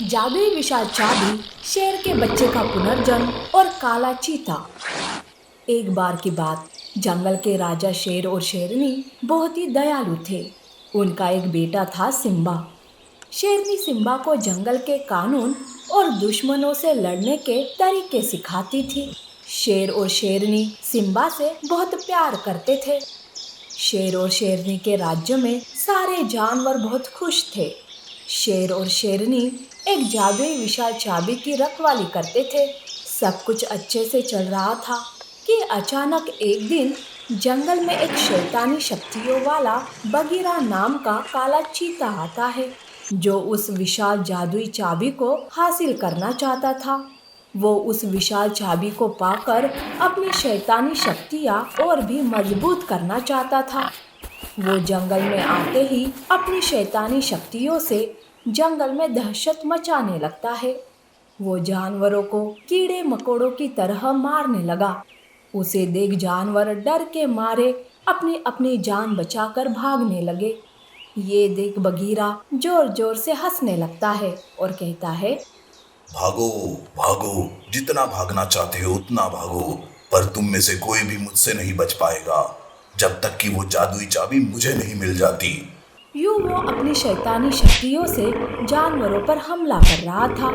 जादुई विशाल चाबी, शेर के बच्चे का पुनर्जन्म और काला चीता। एक बार की बात, जंगल के राजा शेर और शेरनी बहुत ही दयालु थे। उनका एक बेटा था सिम्बा। शेरनी सिम्बा को जंगल के कानून और दुश्मनों से लड़ने के तरीके सिखाती थी। शेर और शेरनी सिम्बा से बहुत प्यार करते थे। शेर और शेरनी के राज्य में सारे जानवर बहुत खुश थे। शेर और शेरनी एक जादुई विशाल चाबी की रखवाली करते थे। सब कुछ अच्छे से चल रहा था कि अचानक एक दिन जंगल में एक शैतानी शक्तियों वाला बगीरा नाम का काला चीता आता है, जो उस विशाल जादुई चाबी को हासिल करना चाहता था। वो उस विशाल चाबी को पाकर अपनी शैतानी शक्तियाँ और भी मजबूत करना चाहता था। वो जंगल में आते ही अपनी शैतानी शक्तियों से जंगल में दहशत मचाने लगता है। वो जानवरों को कीड़े मकोड़ों की तरह मारने लगा। उसे देख जानवर डर के मारे अपनी अपनी जान बचाकर भागने लगे। ये देख बगीरा जोर जोर से हंसने लगता है और कहता है, भागो भागो, जितना भागना चाहते हो उतना भागो, पर तुम में से कोई भी मुझसे नहीं बच पाएगा जब तक कि वो जादुई चाबी मुझे नहीं मिल जाती। यूं वो अपनी शैतानी शक्तियों से जानवरों पर हमला कर रहा था।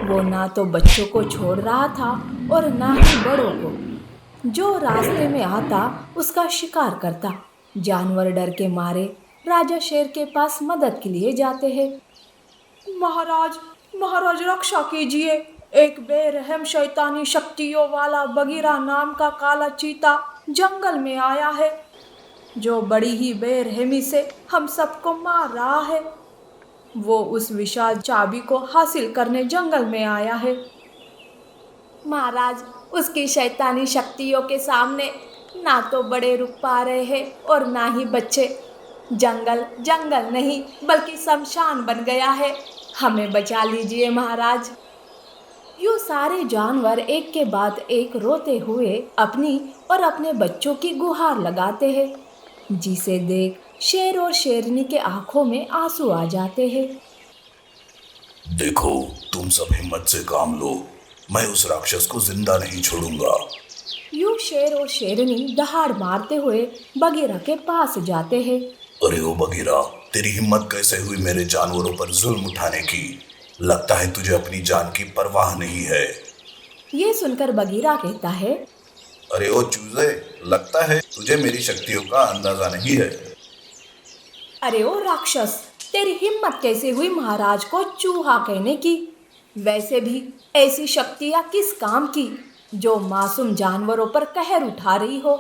वो ना तो बच्चों को छोड़ रहा था और ना ही बड़ों को। जो रास्ते में आता उसका शिकार करता। जानवर डर के मारे राजा शेर के पास मदद के लिए जाते हैं। महाराज, महाराज रक्षा कीजिए। एक बेरहम शैतानी शक्तियों वाला बगीरा नाम का काला चीता जंगल में आया है, जो बड़ी ही बेरहमी से हम सबको मार रहा है। वो उस विशाल चाबी को हासिल करने जंगल में आया है। महाराज, उसकी शैतानी शक्तियों के सामने ना तो बड़े रुक पा रहे हैं और ना ही बच्चे। जंगल जंगल नहीं बल्कि शमशान बन गया है। हमें बचा लीजिए महाराज। यूं सारे जानवर एक के बाद एक रोते हुए अपनी और अपने बच्चों की गुहार लगाते हैं, जिसे देख शेर और शेरनी के आंखों में आंसू आ जाते हैं। देखो, तुम सब हिम्मत से काम लो, मैं उस राक्षस को जिंदा नहीं छोड़ूंगा। यूं शेर और शेरनी दहाड़ मारते हुए बगीरा के पास जाते हैं। अरे ओ बगीरा, तेरी हिम्मत कैसे हुई मेरे जानवरों पर जुल्म उठाने की? लगता है तुझे अपनी जान की परवाह नहीं है। ये सुनकर बगीरा कहता है, अरे ओ चूजे, लगता है तुझे मेरी शक्तियों का अंदाजा नहीं है। अरे ओ राक्षस, तेरी हिम्मत कैसे हुई महाराज को चूहा कहने की? वैसे भी ऐसी शक्तियाँ किस काम की जो मासूम जानवरों पर कहर उठा रही हो?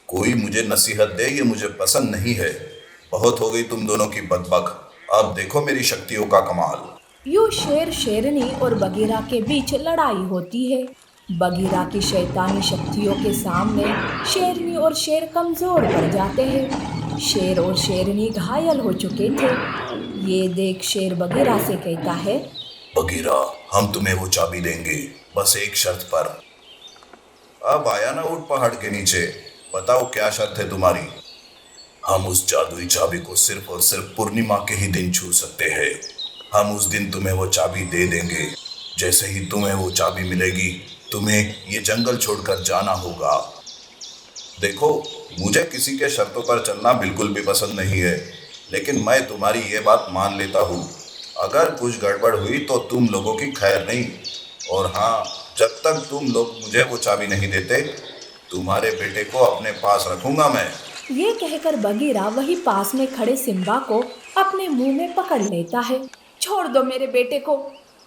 कोई मुझे नसीहत दे, ये मुझे पसंद नहीं है। बहुत हो गई तुम दोनों की बकबक, अब देखो मेरी शक्तियों का कमाल। यूं शेर शेरनी और बगीरा के बीच लड़ाई होती है। बगीरा की शैतानी शक्तियों के सामने शेरनी और शेर कमजोर पड़ जाते हैं। शेर और शेरनी घायल हो चुके थे। ये देख शेर बगीरा से कहता है, बगीरा, हम तुम्हें वो चाबी देंगे, बस एक शर्त पर। अब आया ना ऊंट पहाड़ के नीचे, बताओ क्या शर्त है तुम्हारी? हम उस जादुई चाबी को सिर्फ और सिर्फ पूर्णिमा के ही दिन छू सकते हैं। हम उस दिन तुम्हें वो चाबी दे देंगे। जैसे ही तुम्हें वो चाबी मिलेगी, तुम्हें ये जंगल छोड़कर जाना होगा। देखो, मुझे किसी के शर्तों पर चलना बिल्कुल भी पसंद नहीं है, लेकिन मैं तुम्हारी ये बात मान लेता हूँ। अगर कुछ गड़बड़ हुई तो तुम लोगों की खैर नहीं। और हाँ, जब तक तुम लोग मुझे वो चाबी नहीं देते, तुम्हारे बेटे को अपने पास रखूंगा मैं। ये कहकर बगीरा वही पास में खड़े सिम्बा को अपने मुंह में पकड़ लेता है। छोड़ दो मेरे बेटे को,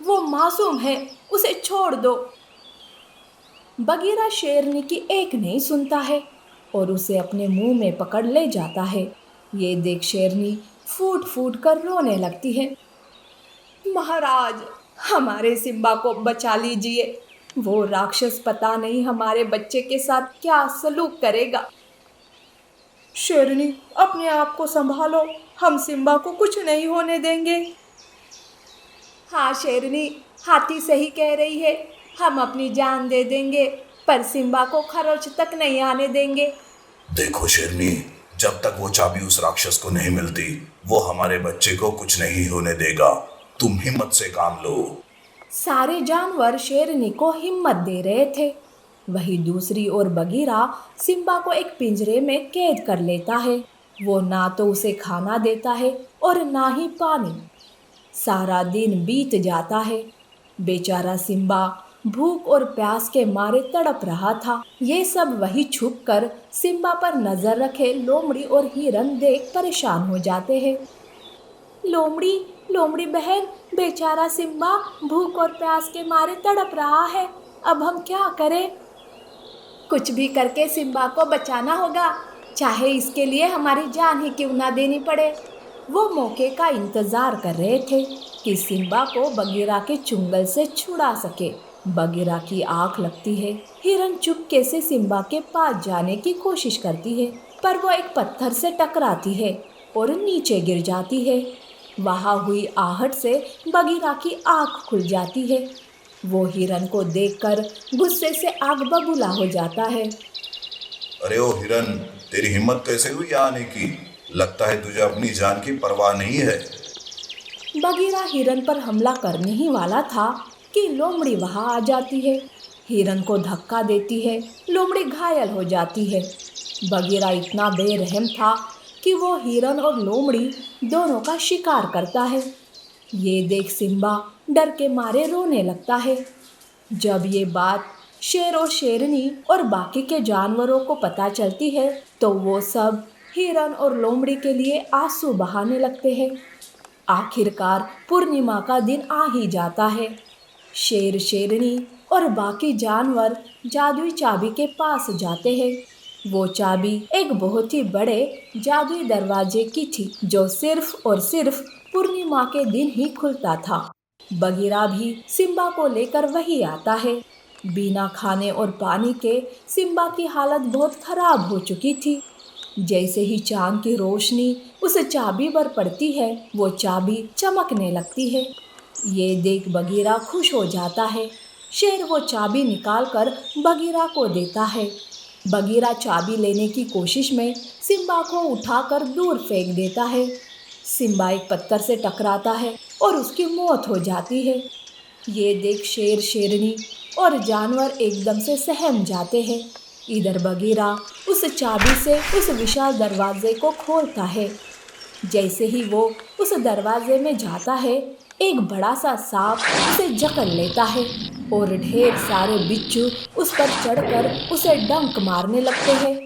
वो मासूम है, उसे छोड़ दो। बगीरा शेरनी की एक नहीं सुनता है और उसे अपने मुंह में पकड़ ले जाता है। ये देख शेरनी फूट फूट कर रोने लगती है। महाराज, हमारे सिम्बा को बचा लीजिए। वो राक्षस पता नहीं हमारे बच्चे के साथ क्या सलूक करेगा। शेरनी, अपने आप को संभालो, हम सिम्बा को कुछ नहीं होने देंगे। हाँ शेरनी, हाथी सही कह रही है, हम अपनी जान दे देंगे, पर सिम्बा को खरोच तक नहीं आने देंगे। देखो शेरनी, जब तक वो चाबी उस राक्षस को नहीं मिलती, वो हमारे बच्चे को कुछ नहीं होने देगा। तुम हिम्मत से काम लो। सारे जानवर शेरनी को हिम्मत दे रहे थे। वहीं दूसरी ओर बगीरा सिम्बा को एक पिंजरे में कैद कर लेता है। वो ना तो उसे खाना देता है और ना ही पानी। सारा दिन बीत जाता है। बेचारा सिम्बा भूख और प्यास के मारे तड़प रहा था। ये सब वही छुप कर सिम्बा पर नजर रखे लोमड़ी और हिरन देख परेशान हो जाते हैं। लोमड़ी, लोमड़ी बहन, बेचारा सिम्बा भूख और प्यास के मारे तड़प रहा है। अब हम क्या करें? कुछ भी करके सिम्बा को बचाना होगा, चाहे इसके लिए हमारी जान ही क्यों ना देनी पड़े। वो मौके का इंतजार कर रहे थे कि सिम्बा को बगीरा के चुंगल से छुड़ा सके। बगीरा की आंख लगती है। हिरन चुपके से सिम्बा के पास जाने की कोशिश करती है, पर वो एक पत्थर से टकराती है और नीचे गिर जाती है। वहां हुई आहट से बगीरा की आंख खुल जाती है। वो हिरन को देखकर गुस्से से आग बबूला हो जाता है। अरे ओ हिरन, तेरी हिम्मत कैसे हुई यहाँ आने की? लगता है तुझे अपनी जान की परवाह नहीं है। बगीरा हिरन पर हमला करने ही वाला था कि लोमड़ी वहां आ जाती है। हिरन को धक्का देती है। लोमड़ी घायल हो जाती है। बगीरा इतना बेरहम था कि वो हिरन और लोमड़ी दोनों का शिकार करता है। ये देख सिम्बा डर के मारे रोने लगता है। जब ये बात शेर और शेरनी और बाकी के जानवरों को पता चलती है तो वो सब हिरन और लोमड़ी के लिए आंसू बहाने लगते हैं। आखिरकार पूर्णिमा का दिन आ ही जाता है। शेर, शेरनी और बाकी जानवर जादुई चाबी के पास जाते हैं। वो चाबी एक बहुत ही बड़े जादुई दरवाजे की थी जो सिर्फ और सिर्फ पूर्णिमा के दिन ही खुलता था। बगीरा भी सिम्बा को लेकर वही आता है। बिना खाने और पानी के सिम्बा की हालत बहुत खराब हो चुकी थी। जैसे ही चांद की रोशनी उस चाबी पर पड़ती है, वो चाबी चमकने लगती है। ये देख बगीरा खुश हो जाता है। शेर वो चाबी निकालकर बगीरा को देता है। बगीरा चाबी लेने की कोशिश में सिम्बा को उठाकर दूर फेंक देता है। सिम्बा एक पत्थर से टकराता है और उसकी मौत हो जाती है। ये देख शेर, शेरनी और जानवर एकदम से सहम जाते हैं। इधर बगीरा उस चाबी से उस विशाल दरवाजे को खोलता है। जैसे ही वो उस दरवाजे में जाता है, एक बड़ा सा सांप उसे जकड़ लेता है और ढेर सारे बिच्छू उस पर चढ़कर उसे डंक मारने लगते हैं।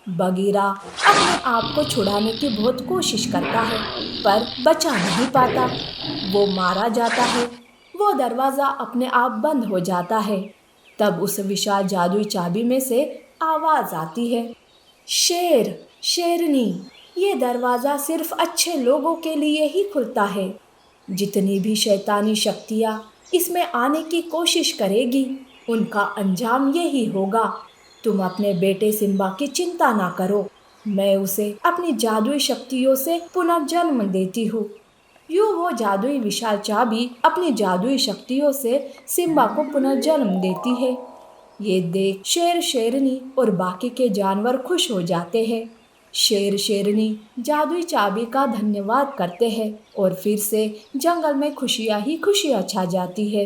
बगीरा अपने आप को छुड़ाने की बहुत कोशिश करता है, पर बचा नहीं पाता। वो मारा जाता है। वो दरवाज़ा अपने आप बंद हो जाता है। तब उस विशाल जादुई चाबी में से आवाज़ आती है, शेर, शेरनी, ये दरवाज़ा सिर्फ अच्छे लोगों के लिए ही खुलता है। जितनी भी शैतानी शक्तियाँ इसमें आने की कोशिश करेगी, उनका अंजाम यही होगा। तुम अपने बेटे सिम्बा की चिंता ना करो। मैं उसे अपनी जादुई शक्तियों से पुनर्जन्म देती हूँ। यूँ वो जादुई विशाल चाबी अपनी जादुई शक्तियों से सिम्बा को पुनर्जन्म देती है। ये देख शेर, शेरनी और बाकी के जानवर खुश हो जाते हैं। शेर, शेरनी जादुई चाबी का धन्यवाद करते हैं और फिर से जंगल में खुशियाँ ही खुशियाँ छा जाती है।